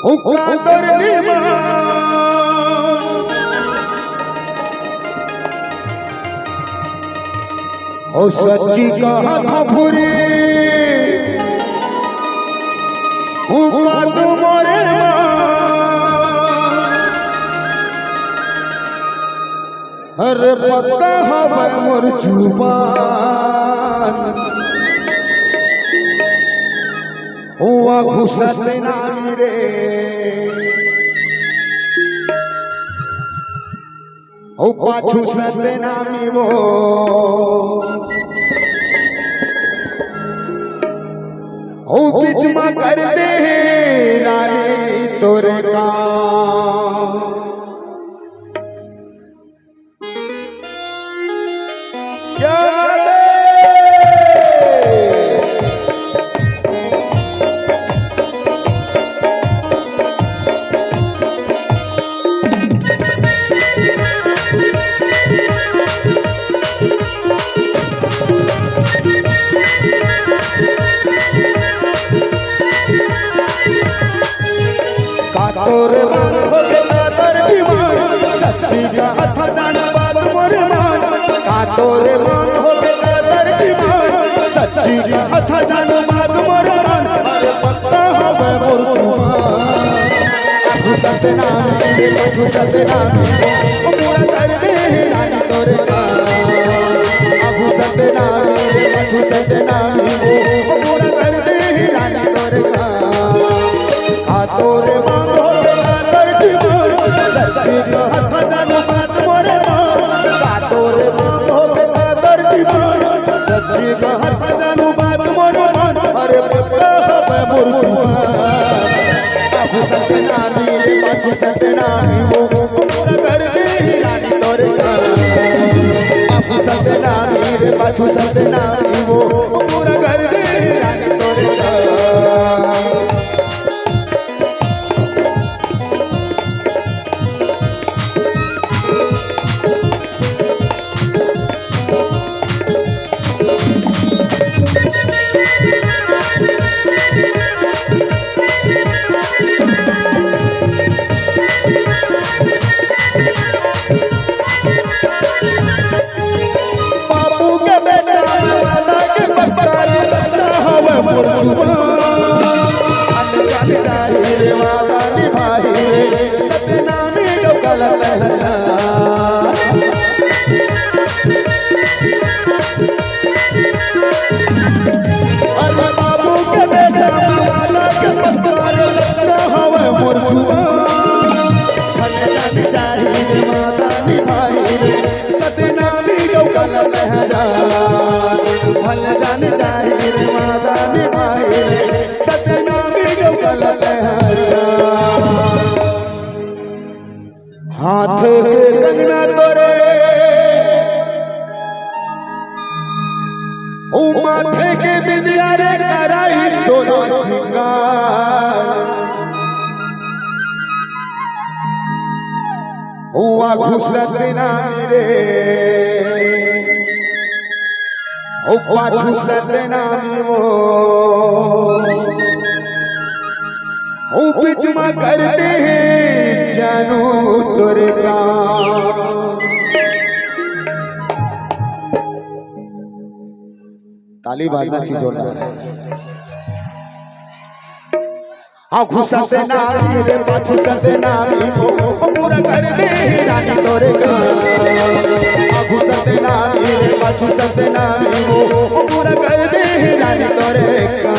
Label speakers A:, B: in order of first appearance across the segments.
A: कातर निर्माण ओ सच्ची कहा था भूरी बात मोरे अरे पक्का हमें मोर जुबान हुआ घुसत नामी रे ओ पाछू सत नामी वो ओ बीच में कर दे रानी तोरे का तोरे मान हो के कातर दीवान सच्ची का था जान बात मोरे मान का तोरे मान हो के कातर दीवान सच्ची का था जान बात मोरे मान अरे पक्का हवे मोर जुबान अबू सतनाम रे अबू सतनाम ओ पूरा कर दे रानी तोरे का अबू सतनाम रे अबू सतनाम ओ पूरा कर दे रानी तोरे का का तोरे मान सच्ची हाथ जानो बात मोरे मान का तोरे मान हो के कातर दीवान सच्ची हाथ जानो बात मोरे मान अरे पक्का है मोर जुबान अबू सतनामी रे अबू सतनामी वो पूरा कर दे रानी तोरे का अबू सतनामी रे अबू सतनामी वो पूरा कर दे रानी तोरे का हाथ के कंगना तोरे ओ माथे के बिंदिया रे कराई सोना सिंगार हुआ घुसत नामी रे ओ पाछू सत नामी वो ओ बीच में करते हैं जानू तोरे का ताली बाजना चीज जोरदार हाँ घुसत नामी रे पाछू सत नामी वो पूरा कर दे रानी तोरे का घुसत नामी रे पाछू सत नामी वो पूरा कर दे रानी तोरे का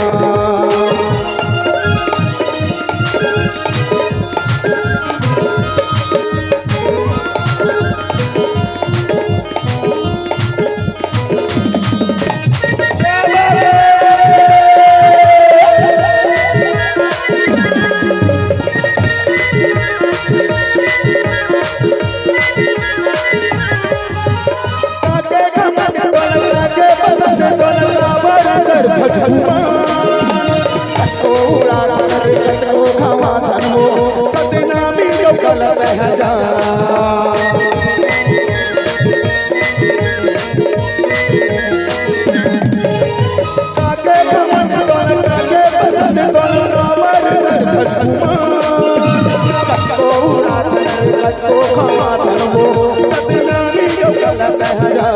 A: जा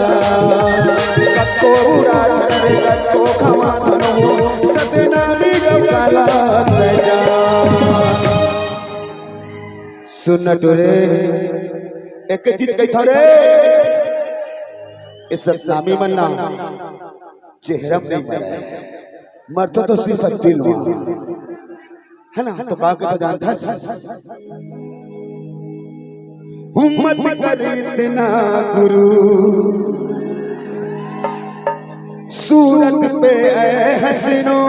A: कतो उड़ा रे कतो खवा खनो सतनामी काला जा सुन टोरे एक चीज कही थोड़े इस सतनामी मन्ना चेहरा नहीं मरा मरता तो सिर्फ दिल है ना तो का तो जानता हिम्मत कर इतना गुरु सूरत पे हसीनो